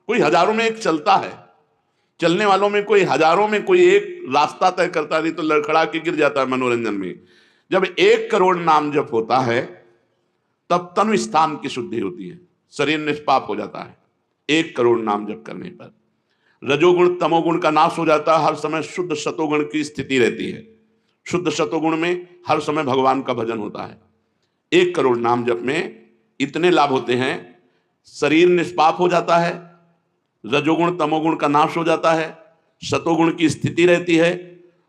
कोई हजारों में एक चलता है, चलने वालों में कोई हजारों में कोई एक रास्ता तय करता, नहीं तो लड़खड़ा के गिर जाता है मनोरंजन में। जब 1 करोड़ नाम जप होता है तब तनु स्थान की शुद्धि होती है, शरीर निष्पाप हो जाता है 1 करोड़ नाम जप करने पर। रजोगुण तमोगुण का नाश हो जाता है, हर समय शुद्ध सतोगुण की स्थिति रहती है। शुद्ध सतोगुण में हर समय भगवान का भजन होता है। 1 करोड़ नाम जप में इतने लाभ होते हैं, शरीर निष्पाप हो जाता है, रजोगुण तमोगुण का नाश हो जाता है, सतोगुण की स्थिति रहती है,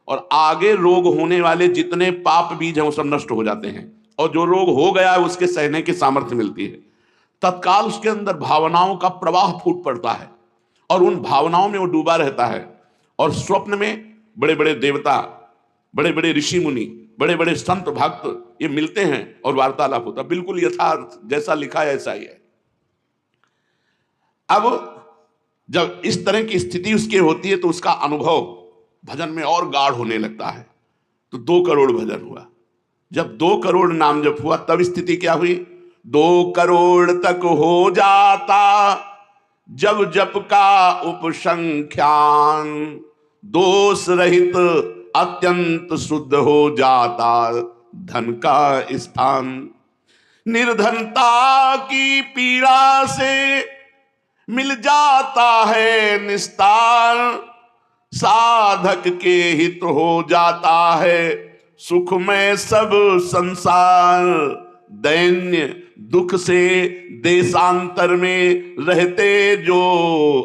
और आगे रोग होने वाले जितने पाप बीज हैं वो सब नष्ट हो जाते हैं, और जो रोग हो गया है उसके सहने की सामर्थ्य मिलती है। तत्काल उसके अंदर भावनाओं का प्रवाह फूट पड़ता है और उन भावनाओं में वो डूबा रहता है, और स्वप्न में बड़े बड़े देवता, बड़े बड़े ऋषि मुनि, बड़े बड़े संत भक्त ये मिलते हैं और वार्तालाप होता, बिल्कुल यथार्थ जैसा लिखा है ऐसा ही है। अब जब इस तरह की स्थिति उसकी होती है तो उसका अनुभव भजन में और गाढ़ होने लगता है। तो 2 करोड़ भजन हुआ। जब 2 करोड़ नाम जप हुआ तब स्थिति क्या हुई? 2 करोड़ तक हो जाता जब जप का उपसंख्यान, दोष रहित अत्यंत शुद्ध हो जाता धन का स्थान। निर्धनता की पीड़ा से मिल जाता है निस्तार, साधक के हित हो जाता है सुख में सब संसार। दैन्य दुख से देशांतर में रहते जो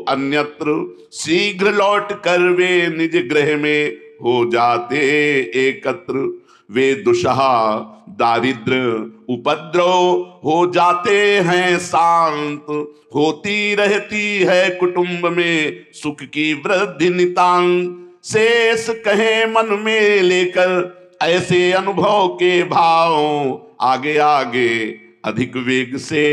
अन्यत्र, शीघ्र लौट कर वे निज गृह में हो जाते एकत्र। वे दुषहा दारिद्र उपद्रव हो जाते हैं शांत, होती रहती है कुटुंब में सुख की वृद्धि नितांत। शेष कहे मन में लेकर ऐसे अनुभव के भाव, आगे आगे अधिक वेग से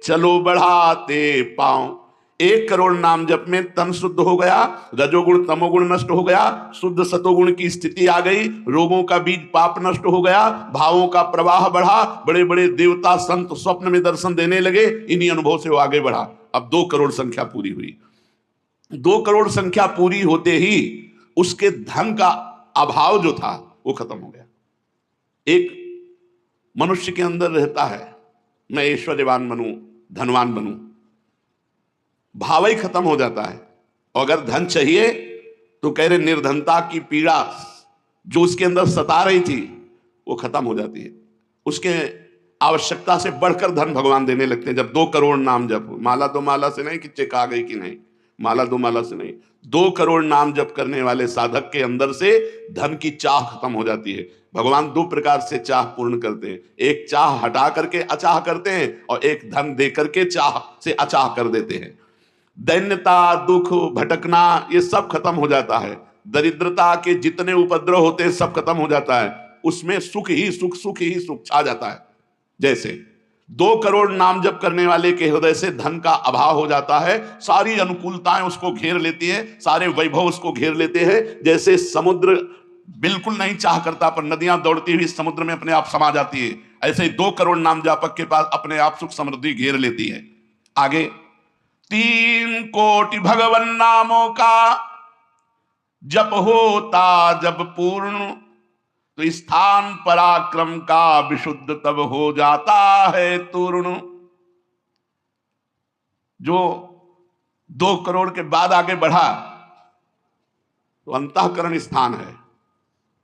चलो बढ़ाते पांव। 1 करोड़ नाम जप में तन शुद्ध हो गया, रजोगुण तमोगुण नष्ट हो गया, शुद्ध सतोगुण की स्थिति आ गई, रोगों का बीज पाप नष्ट हो गया, भावों का प्रवाह बढ़ा, बड़े बड़े देवता संत स्वप्न में दर्शन देने लगे। इन्हीं अनुभव से वो आगे बढ़ा। अब 2 करोड़ संख्या पूरी हुई। 2 करोड़ संख्या पूरी होते ही उसके धन का अभाव जो था वो खत्म हो गया। एक मनुष्य के अंदर रहता है मैं ऐश्वर्यवान बनूं, धनवान बनूं, भाव ही खत्म हो जाता है। और अगर धन चाहिए तो कह रहे निर्धनता की पीड़ा जो उसके अंदर सता रही थी वो खत्म हो जाती है। उसके आवश्यकता से बढ़कर धन भगवान देने लगते हैं। जब 2 करोड़ नाम जप, माला दो माला से नहीं कि चेक आ गई कि नहीं, माला दो माला से नहीं, 2 करोड़ नाम जप करने वाले साधक के अंदर से धन की चाह खत्म हो जाती है। भगवान 2 प्रकार से चाह पूर्ण करते हैं, एक चाह हटा करके अचाह करते हैं और एक धन दे करके चाह से अचाह कर देते हैं। दैन्यता, दुख, भटकना ये सब खत्म हो जाता है। दरिद्रता के जितने उपद्रव होते हैं सब खत्म हो जाता है। उसमें सुख ही सुख, सुख ही सुख छा जाता है। जैसे 2 करोड़ नाम जप करने वाले के हृदय से धन का अभाव हो जाता है, सारी अनुकूलताएं उसको घेर लेती है, सारे वैभव उसको घेर लेते हैं। जैसे समुद्र बिल्कुल नहीं चाह करता पर नदियां दौड़ती हुई समुद्र में अपने आप समा जाती है, ऐसे ही 2 करोड़ नाम जापक के पास अपने आप सुख समृद्धि घेर लेती है। आगे 3 कोटि भगवन नामों का जप होता जब पूर्ण, तो स्थान पराक्रम का विशुद्ध तब हो जाता है तूर्ण। जो 2 करोड़ के बाद आगे बढ़ा तो अंतःकरण स्थान है,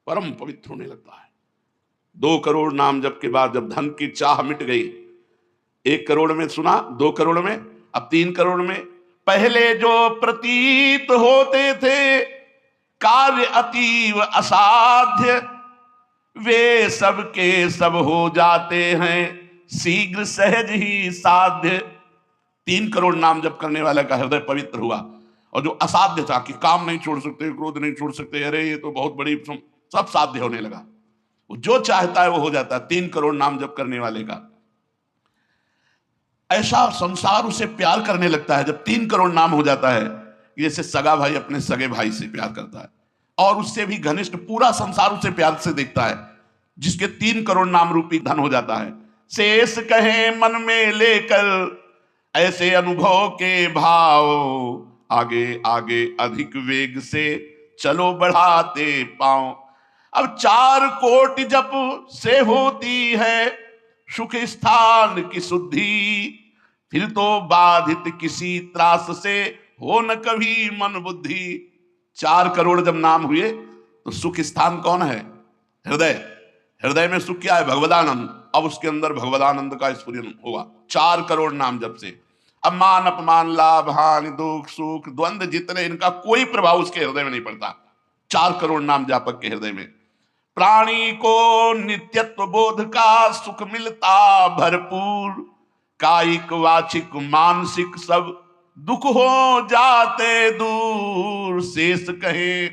परम पवित्र होने लगता है। 2 करोड़ नाम जप के बाद जब धन की चाह मिट गई, 1 करोड़ में सुना, 2 करोड़ में, अब 3 करोड़ में। पहले जो प्रतीत होते थे कार्य अतीव असाध्य, वे सब के सब हो जाते हैं शीघ्र सहज ही साध्य। 3 करोड़ नाम जप करने वाले का हृदय पवित्र हुआ, और जो असाध्य था कि काम नहीं छोड़ सकते, क्रोध नहीं छोड़ सकते, अरे ये तो बहुत बड़ी, सब साध्य होने लगा। वो जो चाहता है वो हो जाता है 3 करोड़ नाम जप करने वाले का। ऐसा संसार उसे प्यार करने लगता है जब 3 करोड़ नाम हो जाता है, जैसे सगा भाई अपने सगे भाई से प्यार करता है, और उससे भी घनिष्ठ पूरा संसार उसे प्यार से देखता है, जिसके 3 करोड़ नाम रूपी धन हो जाता है। शेष कहे मन में लेकर ऐसे अनुभव के भाव आगे आगे अधिक वेग से चलो बढ़ाते पाओ। अब 4 कोटि जप से होती है सुख स्थान की शुद्धि, फिर तो बाधित किसी त्रास से हो न कभी मन बुद्धि। 4 करोड़ जब नाम हुए तो सुख स्थान कौन है? हृदय। हृदय में सुख क्या है? भगवदानंद। अब उसके अंदर भगवदानंद का स्फुरन होगा 4 करोड़ नाम जब से। अब मान अपमान लाभ हानि दुख सुख द्वंद्व जितने, इनका कोई प्रभाव उसके हृदय में नहीं पड़ता 4 करोड़ नाम जापक के हृदय में। प्राणी को नित्यत्व बोध का सुख मिलता भरपूर, कायिक वाचिक मानसिक सब दुख हो जाते दूर। शेष कहे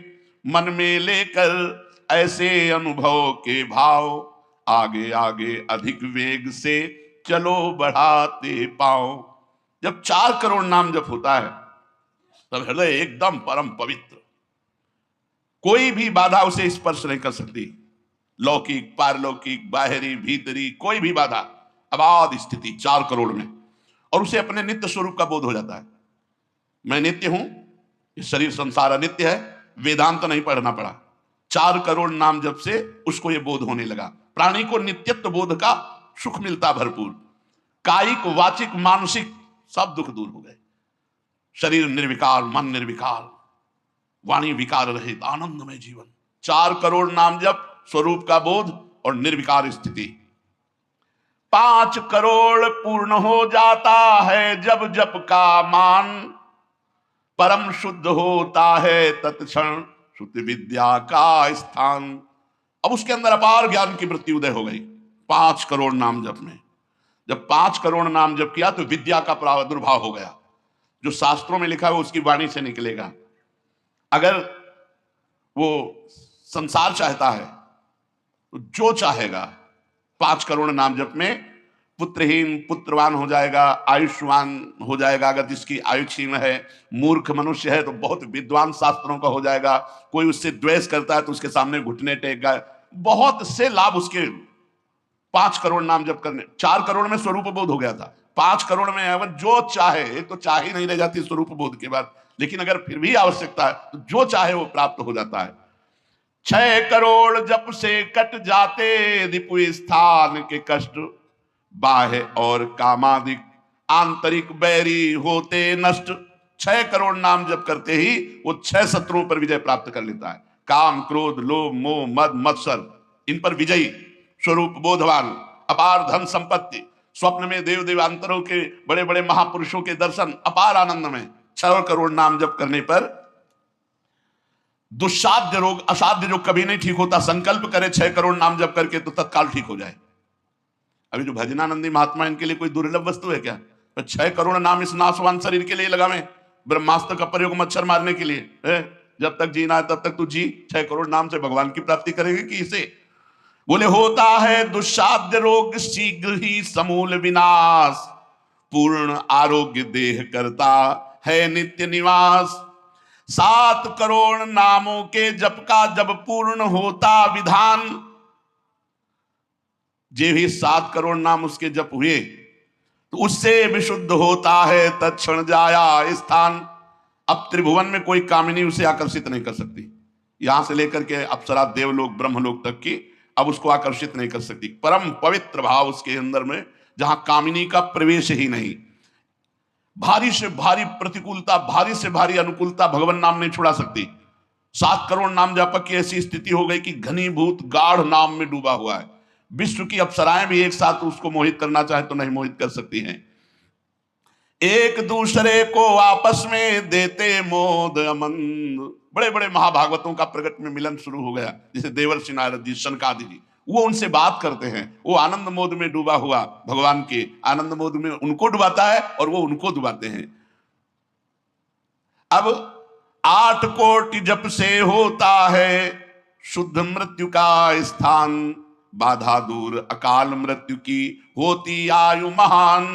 मन में लेकर ऐसे अनुभव के भाव, आगे आगे अधिक वेग से चलो बढ़ाते पाओ। जब 4 करोड़ नाम जप होता है तब हृदय एकदम परम पवित्र, कोई भी बाधा उसे स्पर्श नहीं कर सकती। लौकिक पारलौकिक बाहरी भीतरी कोई भी बाधा, अबाध स्थिति 4 करोड़ में। और उसे अपने नित्य स्वरूप का बोध हो जाता है। मैं नित्य हूं, ये शरीर संसार अनित्य है, वेदांत तो नहीं पढ़ना पड़ा। 4 करोड़ नाम जब से उसको ये बोध होने लगा। प्राणी को नित्यत्व बोध का सुख मिलता भरपूर, कायिक वाचिक मानसिक सब दुख दूर हो गए। शरीर निर्विकार, मन निर्विकार, वाणी विकार रहित आनंदमय जीवन। 4 करोड़ नाम जप, स्वरूप का बोध और निर्विकार स्थिति। 5 करोड़ पूर्ण हो जाता है जब जप का मान, परम शुद्ध होता है तत्क्षण शुद्ध विद्या का स्थान। अब उसके अंदर अपार ज्ञान की वृत्ति उदय हो गई 5 करोड़ नाम जप में। जब 5 करोड़ नाम जप किया तो विद्या का प्रादुर्भाव हो गया। जो शास्त्रों में लिखा है वो उसकी वाणी से निकलेगा। अगर वो संसार चाहता है तो जो चाहेगा 5 करोड़ नाम जप में पुत्रहीन पुत्रवान हो जाएगा, आयुष्मान हो जाएगा। अगर जिसकी आयु क्षीण है, मूर्ख मनुष्य है तो बहुत विद्वान शास्त्रों का हो जाएगा। कोई उससे द्वेष करता है तो उसके सामने घुटने टेकेगा। बहुत से लाभ उसके 5 करोड़ नाम जप करने। 4 करोड़ में स्वरूप बोध हो गया था, 5 करोड़ में अगर जो चाहे, तो चाह ही नहीं रह जाती स्वरूप बोध के बाद, लेकिन अगर फिर भी आवश्यकता है तो जो चाहे वो प्राप्त हो जाता है। 6 करोड़ जप से कट जाते रिपु स्थान के कष्ट, बाह्य और कामादिक आंतरिक बैरी होते नष्ट। 6 करोड़ नाम जप करते ही वो 6 शत्रुओं पर विजय प्राप्त कर लेता है। काम क्रोध लोभ मोह मद मत्सर, इन पर विजयी, स्वरूप बोधवान, अपार धन संपत्ति, स्वप्न में देव देवांतरों के बड़े बड़े महापुरुषों के दर्शन, अपार आनंद में। 6 करोड़ नाम जप करने पर दुस्साध्य रोग असाध्य जो कभी नहीं ठीक होता, संकल्प करे 6 करोड़ नाम जप करके तो तत्काल ठीक हो जाए। अभी जो भजनानंदी महात्मा, इनके लिए कोई दुर्लभ वस्तु है क्या? तो 6 करोड़ नाम इस नाशवान शरीर के लिए लगावे। ब्रह्मास्त्र का प्रयोग मच्छर मारने के लिए है। जब तक जीना है तब तक तू जी। 6 करोड़ नाम से भगवान की प्राप्ति करेंगे कि इसे? बोले होता है दुस्साध्य रोग शीघ्र ही समूल विनाश, पूर्ण आरोग्य देह करता है नित्य निवास। 7 करोड़ नामों के जप का जब पूर्ण होता विधान, जे भी 7 करोड़ नाम उसके जप हुए तो उससे विशुद्ध होता है तत्क्षण जाया स्थान। अब त्रिभुवन में कोई कामिनी उसे आकर्षित नहीं कर सकती। यहां से लेकर के अप्सरा देवलोक ब्रह्मलोक तक की अब उसको आकर्षित नहीं कर सकती। परम पवित्र भाव उसके अंदर में, जहां कामिनी का प्रवेश ही नहीं। भारी से भारी प्रतिकूलता, भारी से भारी अनुकूलता भगवान नाम नहीं छुड़ा सकती। 7 करोड़ नाम जापक की ऐसी स्थिति हो गई कि घनीभूत गाढ़ नाम में डूबा हुआ है। विश्व की अप्सराएं भी एक साथ उसको मोहित करना चाहे तो नहीं मोहित कर सकती हैं। एक दूसरे को आपस में देते मोद अमंद। बड़े बड़े महाभागवतों का प्रगट में मिलन शुरू हो गया। जैसे देवर्षि नारद जी, शनकादि जी, वो उनसे बात करते हैं। वो आनंद मोद में डूबा हुआ भगवान के आनंद मोद में उनको डुबाता है और वो उनको डुबाते हैं। अब 8 कोटि जप से होता है शुद्ध मृत्यु का स्थान, बाधा दूर अकाल मृत्यु की होती आयु महान।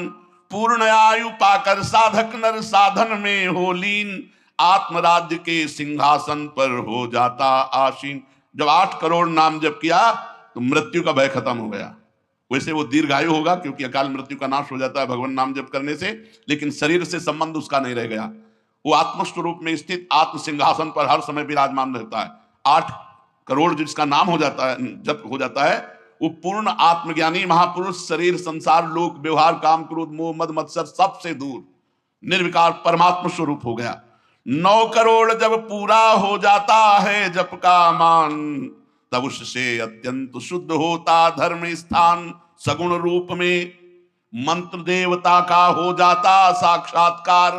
पूर्ण आयु पाकर साधक नर साधन में हो लीन, आत्मराज्य के सिंहासन पर हो जाता आसीन। जब 8 करोड़ नाम जप किया तो मृत्यु का भय खत्म हो गया। वैसे वो दीर्घायु होगा क्योंकि अकाल मृत्यु का नाश हो जाता है भगवान नाम जप करने से, लेकिन शरीर से संबंध उसका नहीं रह गया। वो आत्मस्वरूप में स्थित आत्म सिंहासन पर हर समय विराजमान रहता है। 8 करोड़ जिसका नाम हो जाता है, जप हो जाता है, वो पूर्ण आत्मज्ञानी महापुरुष, शरीर संसार लोक व्यवहार काम क्रोध मोह मद मत्सर सबसे दूर निर्विकार परमात्मा स्वरूप हो गया। 9 करोड़ जब पूरा हो जाता है जप का मान, तब उससे अत्यंत शुद्ध होता धर्म स्थान। सगुण रूप में मंत्र देवता का हो जाता साक्षात्कार।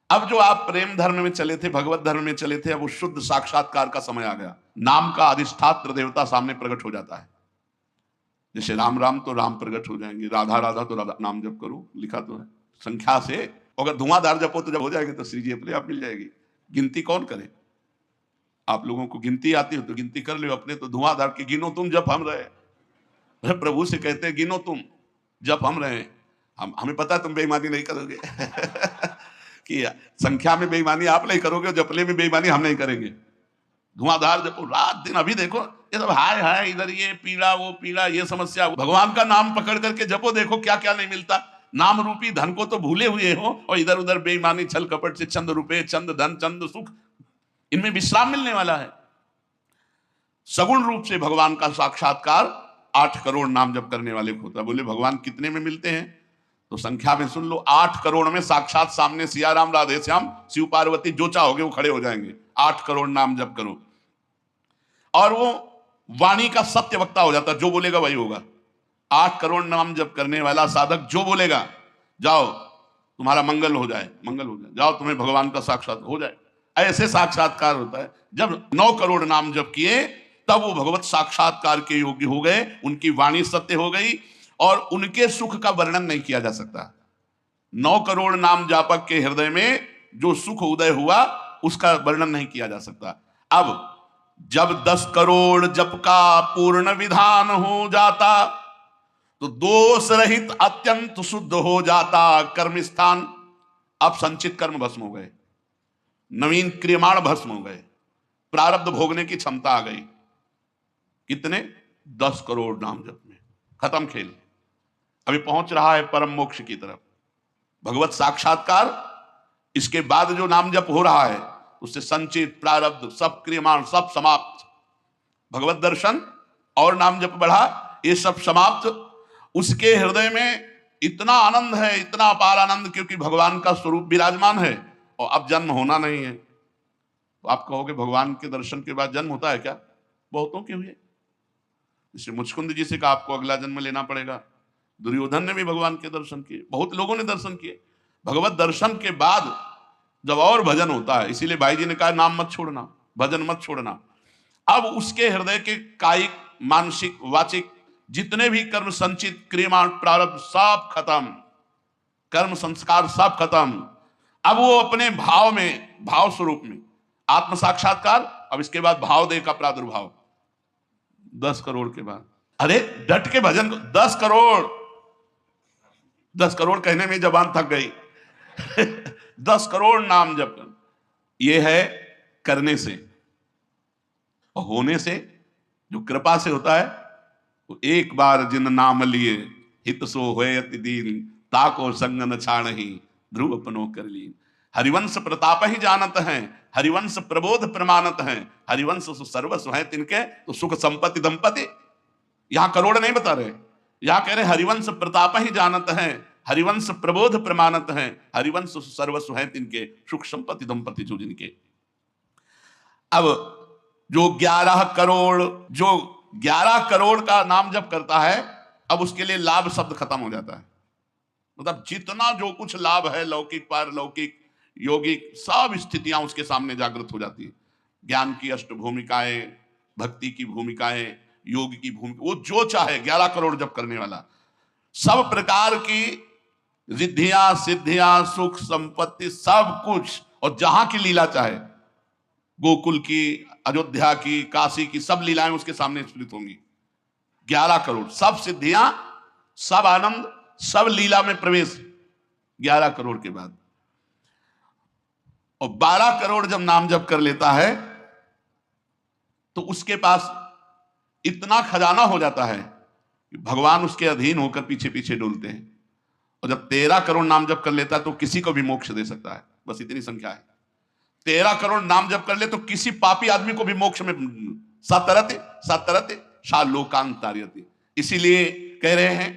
अब जो आप प्रेम धर्म में चले थे, भगवत धर्म में चले थे, अब वो शुद्ध साक्षात्कार का समय आ गया। नाम का अधिष्ठात्र देवता सामने प्रकट हो जाता है। जैसे राम राम तो राम प्रकट हो जाएंगे, राधा राधा तो राधा नाम जप करो, लिखा तो है संख्या से। अगर धुआंधार जपो तो जब हो जाएगी तो श्री जी अपने आप मिल जाएगी। गिनती कौन करे? आप लोगों को गिनती आती हो तो गिनती कर लो अपने, तो धुआंधार की गिनो तुम जप हम रहे। प्रभु से कहते हैं गिनो तुम जप हम रहे। हमें पता है तुम बेईमानी नहीं करोगे कि संख्या में बेईमानी आप नहीं करोगे, जपले में बेईमानी हम नहीं करेंगे। धुआंधार जपो रात दिन। अभी देखो ये सब हाय हाय, इधर ये पीड़ा वो पीड़ा, ये समस्या। भगवान का नाम पकड़ करके जपो, देखो क्या क्या नहीं मिलता। नाम रूपी धन को तो भूले हुए हो और इधर उधर बेईमानी छल कपट से चंद रुपए चंद धन चंद सुख, इनमें विश्राम मिलने वाला है। सगुण रूप से भगवान का साक्षात्कार 8 करोड़ नाम जप करने वाले को होता है। बोले भगवान कितने में मिलते हैं? तो संख्या में सुन लो, 8 करोड़ में साक्षात सामने सिया राम राधे श्याम शिव पार्वती जो चाहोगे वो खड़े हो जाएंगे। 8 करोड़ नाम जप करो और वो वाणी का सत्य वक्ता हो जाता है, जो बोलेगा वही होगा। 8 करोड़ नाम जप करने वाला साधक जो बोलेगा, जाओ तुम्हारा मंगल हो जाए, मंगल हो जाए, जाओ तुम्हें भगवान का साक्षात हो जाए, ऐसे साक्षात्कार होता है। जब 9 करोड़ नाम जप किए तब वो भगवत साक्षात्कार के योग्य हो गए, उनकी वाणी सत्य हो गई और उनके सुख का वर्णन नहीं किया जा सकता। 9 करोड़ नाम जापक के हृदय में जो सुख उदय हुआ उसका वर्णन नहीं किया जा सकता। अब जब 10 करोड़ जप का पूर्ण विधान हो जाता तो दोष रहित अत्यंत शुद्ध हो जाता कर्म स्थान। अब संचित कर्म भस्म हो गए, नवीन क्रियमाण भस्म हो गए, प्रारब्ध भोगने की क्षमता आ गई। कितने? 10 करोड़ नाम जप में खत्म खेल। अभी पहुंच रहा है परम मोक्ष की तरफ, भगवत साक्षात्कार। इसके बाद जो नाम जप हो रहा है उससे संचित प्रारब्ध सब क्रियमाण सब समाप्त। भगवत दर्शन और नाम जप बढ़ा, ये सब समाप्त। उसके हृदय में इतना आनंद है, इतना अपार आनंद, क्योंकि भगवान का स्वरूप विराजमान है और अब जन्म होना नहीं है। तो आप कहोगे भगवान के दर्शन के बाद जन्म होता है क्या? बहुतों के हुए। जैसे मुचकुंद जी से कहा आपको अगला जन्म लेना पड़ेगा। दुर्योधन ने भी भगवान के दर्शन किए, बहुत लोगों ने दर्शन किए। भगवत दर्शन के बाद जब और भजन होता है, इसीलिए भाई जी ने कहा नाम मत छोड़ना, भजन मत छोड़ना। अब उसके हृदय के कायिक मानसिक वाचिक जितने भी कर्म संचित क्रियमाण प्रारब्ध सब खत्म, कर्म संस्कार सब खत्म। अब वो अपने भाव में, भाव स्वरूप में आत्म साक्षात्कार। अब इसके बाद भाव देह का प्रादुर्भाव 10 करोड़ के बाद। अरे डट के भजन को 10 करोड़, 10 करोड़ कहने में जबान थक गई 10 करोड़ नाम जप कर, ये है करने से। और होने से, जो कृपा से होता है, तो एक बार जिन नाम लिए हित सो होए अति दीन, ताको संग न छाणहि ध्रुव अपनो कर लीन। हरिवंश प्रताप ही जानत हैं, हरिवंश प्रबोध प्रमाणत हैं, हरिवंश सर्वस्व है तिनके तो सुख संपत्ति दंपति। यहां करोड़ नहीं बता रहे, यहां कह रहे हरिवंश प्रताप ही जानत हैं, हरिवंश प्रबोध प्रमाणत हैं, हरिवंश सर्वस्व है तिनके सुख संपत्ति दंपति जो जिनके। अब जो 11 करोड़, जो 11 करोड़ का नाम जप करता है, अब उसके लिए लाभ शब्द खत्म हो जाता है। मतलब जितना जो कुछ लाभ है, लौकिक पारलौकिक यौगिक, सब स्थितियां उसके सामने जागृत हो जाती है। ज्ञान की अष्ट भूमिकाएं, भक्ति की भूमिकाएं, योग की भूमिका, वो जो चाहे 11 करोड़ जप करने वाला, सब प्रकार की रिद्धियां सिद्धियां सुख संपत्ति सब कुछ, और जहां की लीला चाहे, गोकुल की, अयोध्या की, काशी की, सब लीलाएं उसके सामने स्फुरित होंगी। 11 करोड़ सब सिद्धियां, सब आनंद, सब लीला में प्रवेश 11 करोड़ के बाद। और 12 करोड़ जब नाम जप कर लेता है तो उसके पास इतना खजाना हो जाता है कि भगवान उसके अधीन होकर पीछे पीछे डोलते हैं। और जब 13 करोड़ नाम जप कर लेता है तो किसी को भी मोक्ष दे सकता है, बस इतनी संख्या है। 13 करोड़ नाम जप कर ले तो किसी पापी आदमी को भी मोक्ष में सतरते सतरते शालोकांतार्यते। इसीलिए कह रहे हैं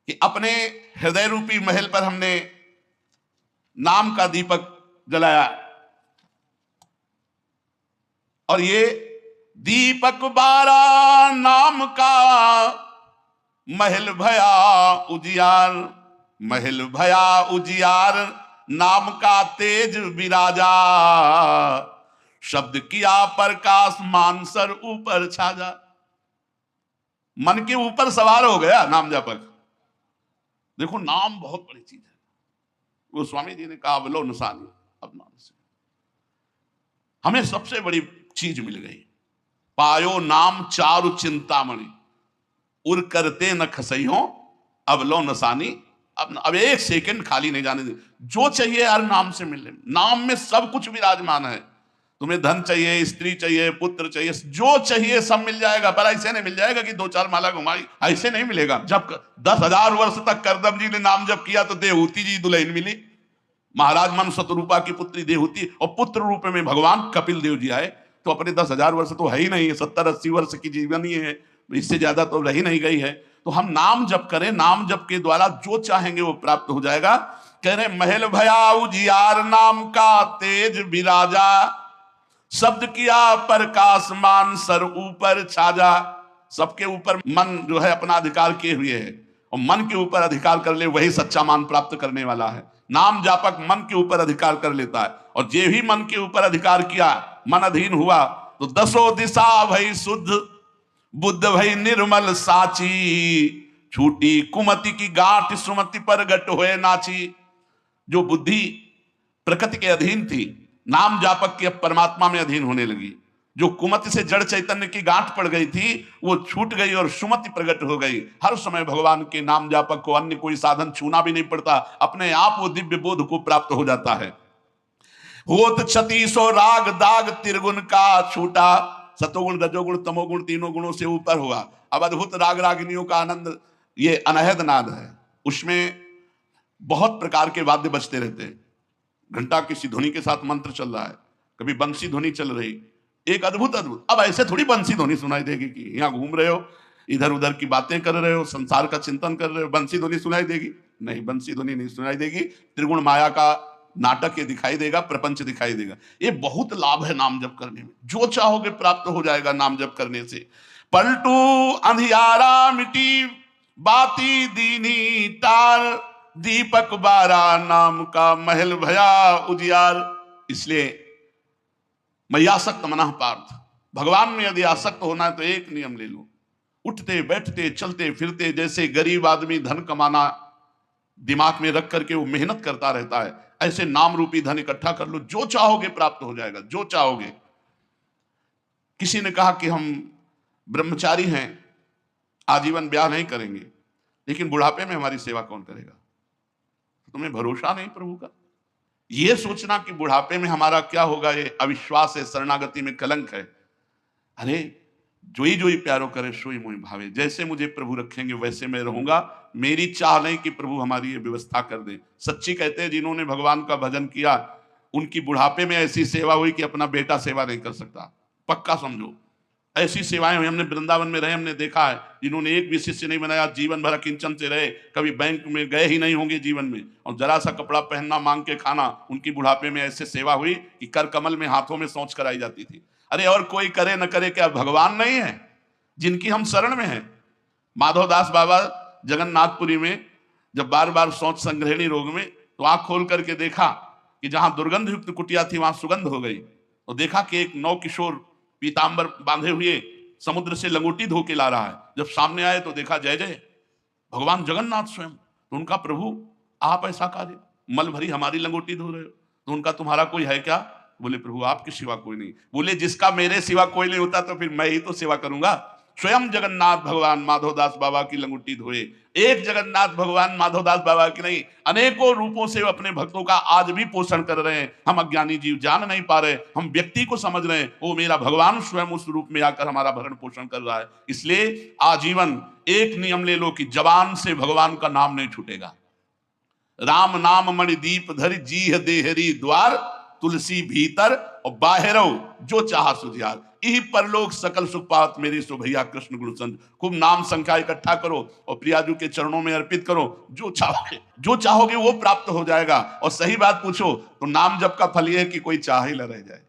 कि अपने हृदय रूपी महल पर हमने नाम का दीपक जलाया, और ये दीपक बारा नाम का महल भया उजियार, महल भया उजियार नाम का तेज विराजा, शब्द किया प्रकाश मानसर ऊपर छाजा। मन के ऊपर सवार हो गया नाम जापक। देखो नाम बहुत बड़ी चीज है। वो स्वामी जी ने कहा अवलो नसानी, अब नाम से हमें सबसे बड़ी चीज मिल गई। पायो नाम चारु चिंतामणि, उर करते न खसइयो अवलो नसानी। अब एक सेकंड खाली नहीं जाने दे। जो चाहिए यार नाम से मिले। नाम में सब कुछ विराजमान है। तुम्हें धन चाहिए, स्त्री चाहिए, पुत्र चाहिए, जो चाहिए सब मिल जाएगा। पर ऐसे नहीं मिल जाएगा कि 2-4 माला घुमाई, ऐसे नहीं मिलेगा। जब 10,000 वर्ष तक करदम जी ने नाम जप किया तो देवहूति जी दुल्हन मिली, महाराज मन शतरूपा की पुत्री देवहूति, और पुत्र रूप में भगवान कपिल देव जी आए। तो अपने 10,000 वर्ष तो है ही नहीं, 70-80 वर्ष की जीवन ही है, इससे ज्यादा तो रही नहीं गई है। तो हम नाम जप करें, नाम जप के द्वारा जो चाहेंगे वो प्राप्त हो जाएगा। कह रहे महल भया उजियार नाम का तेज विराजा, शब्द किया प्रकाश मान सर ऊपर छाजा। सबके ऊपर मन जो है अपना अधिकार किए हुए है, और मन के ऊपर अधिकार कर ले वही सच्चा मान प्राप्त करने वाला है। नाम जापक मन के ऊपर अधिकार कर लेता है, और जे भी मन के ऊपर अधिकार किया, मन अधीन हुआ, तो 10 दिशा भई शुद्ध, बुद्ध भई निर्मल साची, छूटी कुमति की गांठ सुमति पर गट होए नाची। जो बुद्धि प्रकृति के अधीन थी, नाम जापक के परमात्मा में अधीन होने लगी। जो कुमति से जड़ चैतन्य की गांठ पड़ गई थी वो छूट गई और सुमति प्रकट हो गई। हर समय भगवान के नाम जापक को अन्य कोई साधन छूना भी नहीं पड़ता, अपने आप वो दिव्य बोध को प्राप्त हो जाता है। होत क्षति सो राग दाग त्रिगुण का छूटा, सतोगुण रजोगुण तमोगुण तीनों गुणों से ऊपर हुआ। अब अद्भुत राग रागिनियों का आनंद ये अनहद नाद है। उसमें बहुत प्रकार के वाद्य बजते रहते हैं। घंटा किसी ध्वनि के साथ मंत्र चल रहा है, कभी बंसी ध्वनि चल रही, एक अद्भुत अद्भुत। अब ऐसे थोड़ी बंसी ध्वनि सुनाई देगी कि यहाँ घूम रहे हो, इधर उधर की बातें कर रहे हो, संसार का चिंतन कर रहे हो, बंसी ध्वनि सुनाई देगी? नहीं, बंसी ध्वनि नहीं सुनाई देगी। त्रिगुण माया का नाटक ये दिखाई देगा, प्रपंच दिखाई देगा। ये बहुत लाभ है नाम जप करने में। जो चाहोगे प्राप्त हो जाएगा नाम जप करने से। पलटू अंधियारा मिटी बाती दीनी तार, दीपक बारा नाम का महल भया उजियार। इसलिए मय्यासक्त मनः पार्थ, भगवान में यदि आसक्त होना है तो एक नियम ले लो। उठते बैठते चलते फिरते जैसे गरीब आदमी धन कमाना दिमाग में रख करके वो मेहनत करता रहता है, ऐसे नाम रूपी धन इकट्ठा कर लो। जो चाहोगे प्राप्त हो जाएगा, जो चाहोगे। किसी ने कहा कि हम ब्रह्मचारी हैं, आजीवन ब्याह नहीं करेंगे, लेकिन बुढ़ापे में हमारी सेवा कौन करेगा? तुम्हें भरोसा नहीं प्रभु का? यह सोचना कि बुढ़ापे में हमारा क्या होगा, ये अविश्वास है, शरणागति में कलंक है। अरे जोई जोई प्यारो करे सोई मोहि भावे, जैसे मुझे प्रभु रखेंगे वैसे मैं रहूंगा। मेरी चाह नहीं कि प्रभु हमारी ये व्यवस्था कर दे। सच्ची कहते हैं जिन्होंने भगवान का भजन किया उनकी बुढ़ापे में ऐसी सेवा हुई कि अपना बेटा सेवा नहीं कर सकता। पक्का समझो, ऐसी सेवाएं हुई। हमने वृंदावन में रहे, हमने देखा है जिन्होंने एक भी शिष्य नहीं बनाया, जीवन भर किंचन से रहे, कभी बैंक में गए ही नहीं होंगे जीवन में, और जरा सा कपड़ा पहनना मांग के खाना। उनकी बुढ़ापे में ऐसे सेवा हुई कि कर कमल में हाथों में सोच कराई जाती थी। अरे और कोई करे न करे, क्या भगवान नहीं है जिनकी हम शरण में हैं? माधवदास बाबा जगन्नाथपुरी में जब बार बार सोच संग्रहणी रोग में, तो आंख खोल करके देखा कि जहां दुर्गंध युक्त कुटिया थी वहां सुगंध हो गई। तो देखा कि एक नौ किशोर पीतांबर बांधे हुए समुद्र से लंगोटी धो के ला रहा है। जब सामने आए तो देखा जय जय भगवान जगन्नाथ स्वयं। तो उनका प्रभु आप ऐसा कार्य, मल भरी हमारी लंगोटी धो रहे हो, तो उनका तुम्हारा कोई है क्या? बोले प्रभु आपके सिवा कोई नहीं। बोले जिसका मेरे सिवा कोई नहीं होता तो फिर मैं ही तो सेवा करूंगा। स्वयं जगन्नाथ भगवान माधवदास बाबा की लंगोटी धोए। एक जगन्नाथ भगवान माधवदास बाबा की नहीं, अनेकों रूपों से अपने भक्तों का आज भी पोषण कर रहे हैं। हम अज्ञानी जीव जान नहीं पा रहे, हम व्यक्ति को समझ रहे हैं वो मेरा भगवान स्वयं उस रूप में आकर हमारा भरण पोषण कर रहा है। इसलिए आजीवन एक नियम ले लो कि जबान से भगवान का नाम नहीं छूटेगा। राम नाम मणि दीप धरि जीह देहरी द्वार, तुलसी भीतर और बाहरो जो चाह सुधियार। यही परलोक सकल सुख पात मेरी सो भैया कृष्ण गुरु संत। खूब नाम संख्या इकट्ठा करो और प्रियाजू के चरणों में अर्पित करो। जो चाहोगे वो प्राप्त हो जाएगा। और सही बात पूछो तो नाम जप का फल ये है कि कोई चाह ही न रह जाए।